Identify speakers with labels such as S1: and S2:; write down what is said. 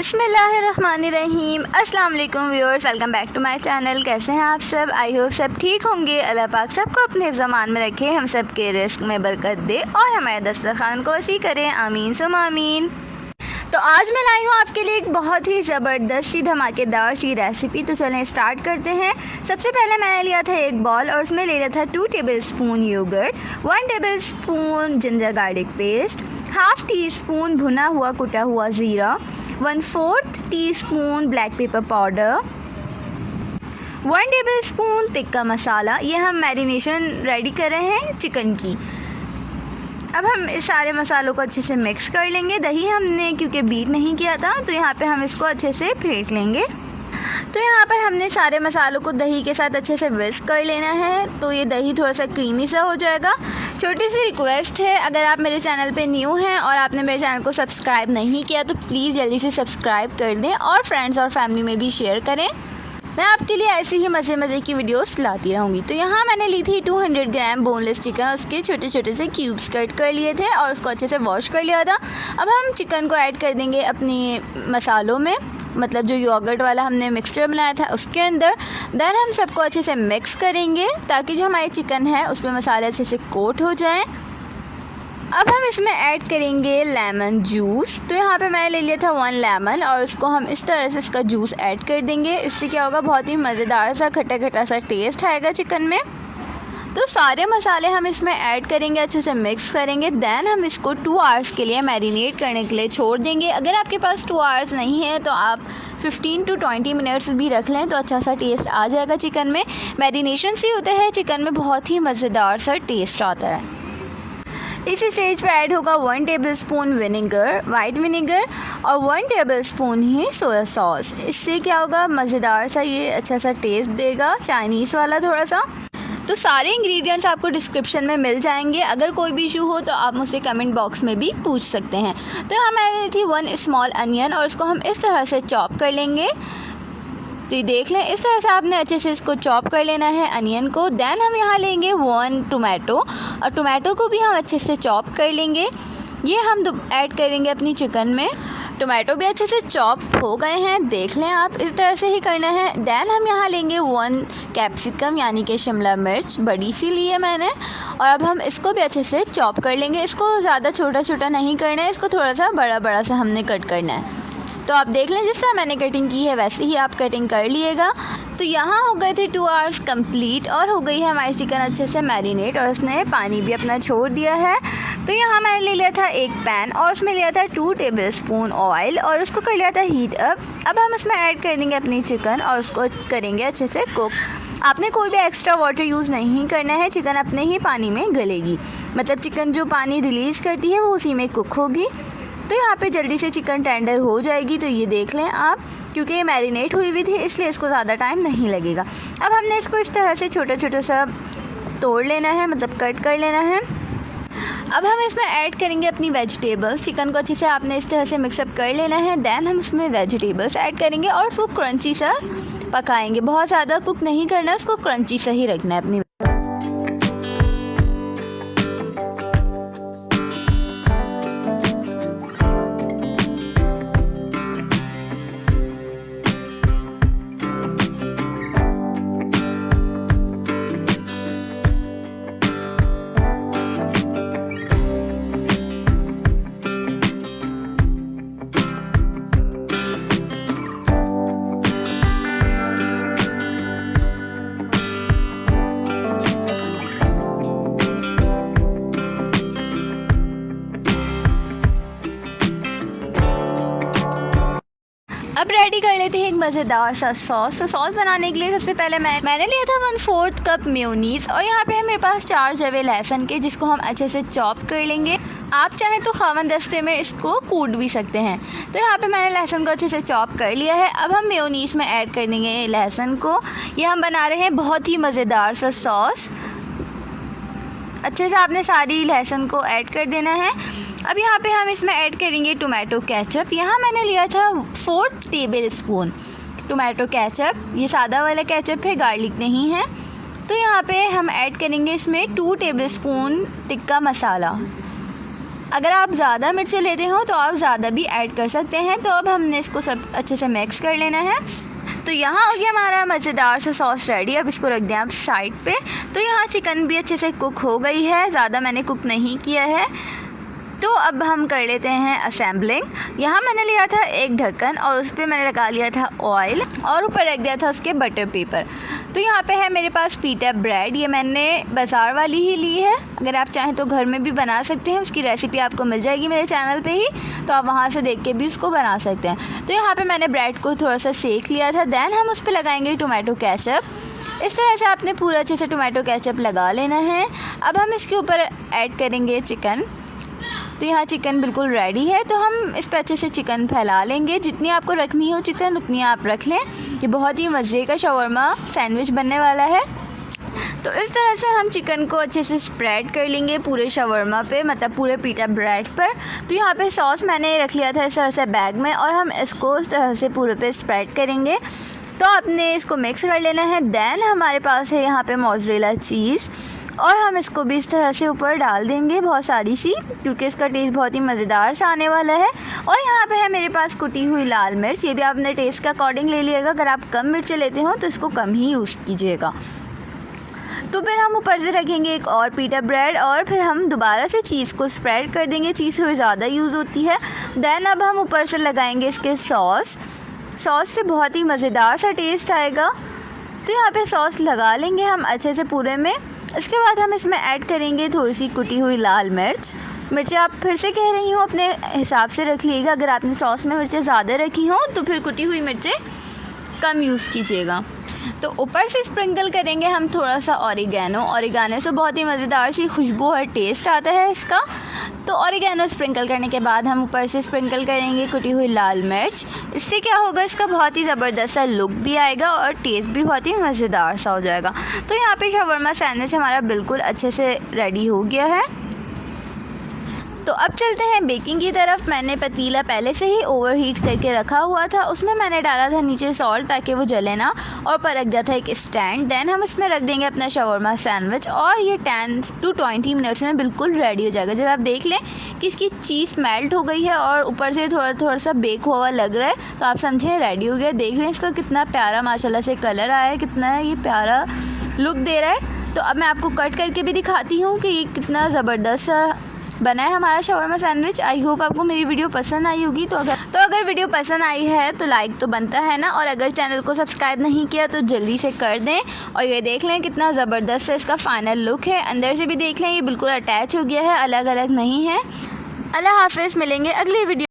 S1: बिस्मिल्लाहिर्रहमानिर्रहीम। अस्सलाम वालेकुम viewers, welcome back to my channel. कैसे हैं आप सब? आई होप सब ठीक होंगे। अल्लाह पाक सबको अपने ज़मान में रखे, हम सब के रिस्क में बरकत दे और हमारे दस्तरखान को वसी करें। आमीन सुम आमीन। तो आज मैं लाई हूँ आपके लिए एक बहुत ही ज़बरदस्त सी धमाकेदार सी रेसिपी। तो चलें स्टार्ट करते हैं। सबसे पहले मैंने लिया था एक बॉल और उसमें ले लिया था 2 tablespoon yogurt, 1 tablespoon ginger garlic paste, half teaspoon भुना हुआ कुटा हुआ ज़ीरा, 1/4 teaspoon black pepper powder, 1 tablespoon tikka masala. ये हम मैरिनेशन रेडी कर रहे हैं चिकन की। अब हम इस सारे मसालों को अच्छे से मिक्स कर लेंगे। दही हमने क्योंकि बीट नहीं किया था तो यहाँ पे हम इसको अच्छे से फेंट लेंगे। तो यहाँ पर हमने सारे मसालों को दही के साथ अच्छे से विस्क कर लेना है, तो ये दही थोड़ा सा क्रीमी सा हो जाएगा। छोटी सी रिक्वेस्ट है, अगर आप मेरे चैनल पे न्यू हैं और आपने मेरे चैनल को सब्सक्राइब नहीं किया तो प्लीज़ जल्दी से सब्सक्राइब कर दें और फ्रेंड्स और फैमिली में भी शेयर करें। मैं आपके लिए ऐसी ही मज़े की वीडियोस लाती रहूँगी। तो यहाँ मैंने ली थी 200 ग्राम बोनलेस चिकन, उसके छोटे छोटे से क्यूब्स कट कर लिए थे और उसको अच्छे से वॉश कर लिया था। अब हम चिकन को ऐड कर देंगे अपनी मसालों में, मतलब जो योगर्ट वाला हमने मिक्सचर बनाया था उसके अंदर। देन हम सबको अच्छे से मिक्स करेंगे ताकि जो हमारी चिकन है उसमें मसाले अच्छे से कोट हो जाएं। अब हम इसमें ऐड करेंगे लेमन जूस। तो यहाँ पे मैंने ले लिया था 1 लेमन और उसको हम इस तरह से इसका जूस ऐड कर देंगे। इससे क्या होगा, बहुत ही मज़ेदार सा खट्टा खट्टा सा टेस्ट आएगा चिकन में। तो सारे मसाले हम इसमें ऐड करेंगे, अच्छे से मिक्स करेंगे। दैन हम इसको 2 आवर्स के लिए मैरिनेट करने के लिए छोड़ देंगे। अगर आपके पास 2 आवर्स नहीं है तो आप 15 to 20 मिनट्स भी रख लें तो अच्छा सा टेस्ट आ जाएगा चिकन में। मैरिनेशन से होता है चिकन में बहुत ही मज़ेदार सा टेस्ट आता है। इसी स्टेज पे ऐड होगा 1 टेबलस्पून विनेगर, वाइट विनेगर, और 1 टेबलस्पून ही सोया सॉस। इससे क्या होगा, मज़ेदार सा ये अच्छा सा टेस्ट देगा, चाइनीज़ वाला थोड़ा सा। तो सारे इंग्रेडिएंट्स आपको डिस्क्रिप्शन में मिल जाएंगे। अगर कोई भी इशू हो तो आप मुझसे कमेंट बॉक्स में भी पूछ सकते हैं। तो यहाँ मैंने ली थी 1 स्मॉल अनियन और उसको हम इस तरह से चॉप कर लेंगे। तो ये देख लें, इस तरह से आपने अच्छे से इसको चॉप कर लेना है अनियन को। दैन हम यहाँ लेंगे 1 टोमेटो और टोमेटो को भी हम अच्छे से चॉप कर लेंगे। ये हम ऐड करेंगे अपनी चिकन में। टोमेटो भी अच्छे से चॉप हो गए हैं, देख लें आप, इस तरह से ही करना है। दैन हम यहाँ लेंगे 1 कैप्सिकम यानी कि शिमला मिर्च, बड़ी सी ली है मैंने, और अब हम इसको भी अच्छे से चॉप कर लेंगे। इसको ज़्यादा छोटा छोटा नहीं करना है, इसको थोड़ा सा बड़ा बड़ा सा हमने कट करना है। तो आप देख लें, जिस तरह मैंने कटिंग की है वैसे ही आप कटिंग कर लिएगा। तो यहाँ हो गए थे 2 आवर्स कंप्लीट और हो गई है हमारी चिकन अच्छे से मैरिनेट और उसने पानी भी अपना छोड़ दिया है। तो यहाँ मैंने ले लिया था एक पैन और उसमें लिया था 2 टेबलस्पून ऑयल और उसको कर लिया था हीट अप। अब हम इसमें ऐड कर देंगे अपनी चिकन और उसको करेंगे अच्छे से कुक। आपने कोई भी एक्स्ट्रा वाटर यूज़ नहीं करना है, चिकन अपने ही पानी में गलेगी, मतलब चिकन जो पानी रिलीज़ करती है वो उसी में कुक होगी। तो यहाँ पे जल्दी से चिकन टेंडर हो जाएगी। तो ये देख लें आप, क्योंकि ये मैरिनेट हुई हुई थी इसलिए इसको ज़्यादा टाइम नहीं लगेगा। अब हमने इसको इस तरह से छोटा छोटा सा तोड़ लेना है, मतलब कट कर लेना है। अब हम इसमें ऐड करेंगे अपनी वेजिटेबल्स। चिकन को अच्छे से आपने इस तरह से मिक्सअप कर लेना है। दैन हम इसमें वेजिटेबल्स ऐड करेंगे और उसको क्रंची सा पकाएंगे। बहुत ज़्यादा कुक नहीं करना है, उसको क्रंची सा ही रखना है अपनी। अब रेडी कर लेते हैं एक मज़ेदार सा सॉस। तो सॉस बनाने के लिए सबसे पहले मैंने लिया था 1/4 कप मेयोनीज़ और यहाँ पे है मेरे पास 4 जवे लहसुन के, जिसको हम अच्छे से चॉप कर लेंगे। आप चाहें तो खावन दस्ते में इसको कूट भी सकते हैं। तो यहाँ पे मैंने लहसुन को अच्छे से चॉप कर लिया है। अब हम मेयोनीज़ में ऐड कर देंगे लहसुन को। ये हम बना रहे हैं बहुत ही मज़ेदार सा सॉस। अच्छे से आपने सारी लहसुन को ऐड कर देना है। अब यहाँ पे हम इसमें ऐड करेंगे टोमेटो केचप। यहाँ मैंने लिया था 4 टेबलस्पून टोमेटो केचप। ये सादा वाला केचप है, गार्लिक नहीं है। तो यहाँ पे हम ऐड करेंगे इसमें 2 टेबलस्पून टिक्का मसाला। अगर आप ज़्यादा मिर्चें लेते हो तो आप ज़्यादा भी ऐड कर सकते हैं। तो अब हमने इसको सब अच्छे से मिक्स कर लेना है। तो यहाँ हो गया हमारा मज़ेदार सा सॉस रेडी। अब इसको रख दें आप साइड पे। तो यहाँ चिकन भी अच्छे से कुक हो गई है, ज़्यादा मैंने कुक नहीं किया है। तो अब हम कर लेते हैं असेंबलिंग। यहाँ मैंने लिया था एक ढक्कन और उस पर मैंने लगा लिया था ऑयल और ऊपर रख दिया था उसके बटर पेपर। तो यहाँ पे है मेरे पास पीटा ब्रेड, ये मैंने बाज़ार वाली ही ली है। अगर आप चाहें तो घर में भी बना सकते हैं, उसकी रेसिपी आपको मिल जाएगी मेरे चैनल पे ही, तो आप वहाँ से देख के भी उसको बना सकते हैं। तो यहाँ पे मैंने ब्रेड को थोड़ा सा सेक लिया था। दैन हम उस पर लगाएंगे टोमेटो केचप। इस तरह से आपने पूरा अच्छे से टोमेटो केचप लगा लेना है। अब हम इसके ऊपर ऐड करेंगे चिकन। तो यहाँ चिकन बिल्कुल रेडी है, तो हम इस पर अच्छे से चिकन फैला लेंगे। जितनी आपको रखनी हो चिकन उतनी आप रख लें। ये बहुत ही मज़े का शवरमा सैंडविच बनने वाला है। तो इस तरह से हम चिकन को अच्छे से स्प्रेड कर लेंगे पूरे शवरमा पे, मतलब पूरे पीटा ब्रेड पर। तो यहाँ पे सॉस मैंने रख लिया था इस तरह से बैग में और हम इसको इस तरह से पूरे पे स्प्रेड करेंगे। तो आपने इसको मिक्स कर लेना है। दैन हमारे पास है यहाँ पे मोज़रेला चीज़ और हम इसको भी इस तरह से ऊपर डाल देंगे बहुत सारी सी, क्योंकि इसका टेस्ट बहुत ही मज़ेदार सा आने वाला है। और यहाँ पे है मेरे पास कुटी हुई लाल मिर्च, ये भी आपने टेस्ट के अकॉर्डिंग ले लिएगा। अगर आप कम मिर्च लेते हो तो इसको कम ही यूज़ कीजिएगा। तो फिर हम ऊपर से रखेंगे एक और पीटा ब्रेड और फिर हम दोबारा से चीज़ को स्प्रेड कर देंगे। चीज़ थोड़ी ज़्यादा यूज़ होती है। दैन अब हम ऊपर से लगाएंगे इसके सॉस से बहुत ही मज़ेदार सा टेस्ट आएगा। तो यहाँ पे सॉस लगा लेंगे हम अच्छे से पूरे में। इसके बाद हम इसमें ऐड करेंगे थोड़ी सी कुटी हुई लाल मिर्चें आप फिर से कह रही हूँ अपने हिसाब से रख लीजिएगा। अगर आपने सॉस में मिर्चें ज़्यादा रखी हों तो फिर कुटी हुई मिर्चें कम यूज़ कीजिएगा। तो ऊपर से स्प्रिंकल करेंगे हम थोड़ा सा ऑरिगेनो से बहुत ही मज़ेदार सी खुशबू और टेस्ट आता है इसका। तो ऑरिगेनो स्प्रिंकल करने के बाद हम ऊपर से स्प्रिंकल करेंगे कुटी हुई लाल मिर्च। इससे क्या होगा, इसका बहुत ही ज़बरदस्त सा लुक भी आएगा और टेस्ट भी बहुत ही मज़ेदार सा हो जाएगा। तो यहाँ पे शवरमा सैंडविच हमारा बिल्कुल अच्छे से रेडी हो गया है। तो अब चलते हैं बेकिंग की तरफ। मैंने पतीला पहले से ही ओवरहीट करके रखा हुआ था, उसमें मैंने डाला था नीचे सॉल्ट ताकि वो जले ना, और ऊपर रख दिया था एक स्टैंड। दैन हम इसमें रख देंगे अपना शवरमा सैंडविच और ये 10 to 20 मिनट्स में बिल्कुल रेडी हो जाएगा। जब आप देख लें कि इसकी चीज़ मेल्ट हो गई है और ऊपर से थोड़ा सा बेक हुआ लग रहा है तो आप समझें रेडी हो गया। देख लें इसका कितना प्यारा माशाल्लाह से कलर आया है, कितना ये प्यारा लुक दे रहा है। तो अब मैं आपको कट करके भी दिखाती हूँ कि ये कितना ज़बरदस्त बना है हमारा शवरमा सैंडविच। आई होप आपको मेरी वीडियो पसंद आई होगी। तो अगर वीडियो पसंद आई है तो लाइक तो बनता है ना, और अगर चैनल को सब्सक्राइब नहीं किया तो जल्दी से कर दें। और ये देख लें कितना ज़बरदस्त है इसका फाइनल लुक है। अंदर से भी देख लें ये बिल्कुल अटैच हो गया है, अलग अलग नहीं है। अल्लाह हाफ़िज़, मिलेंगे अगली वीडियो।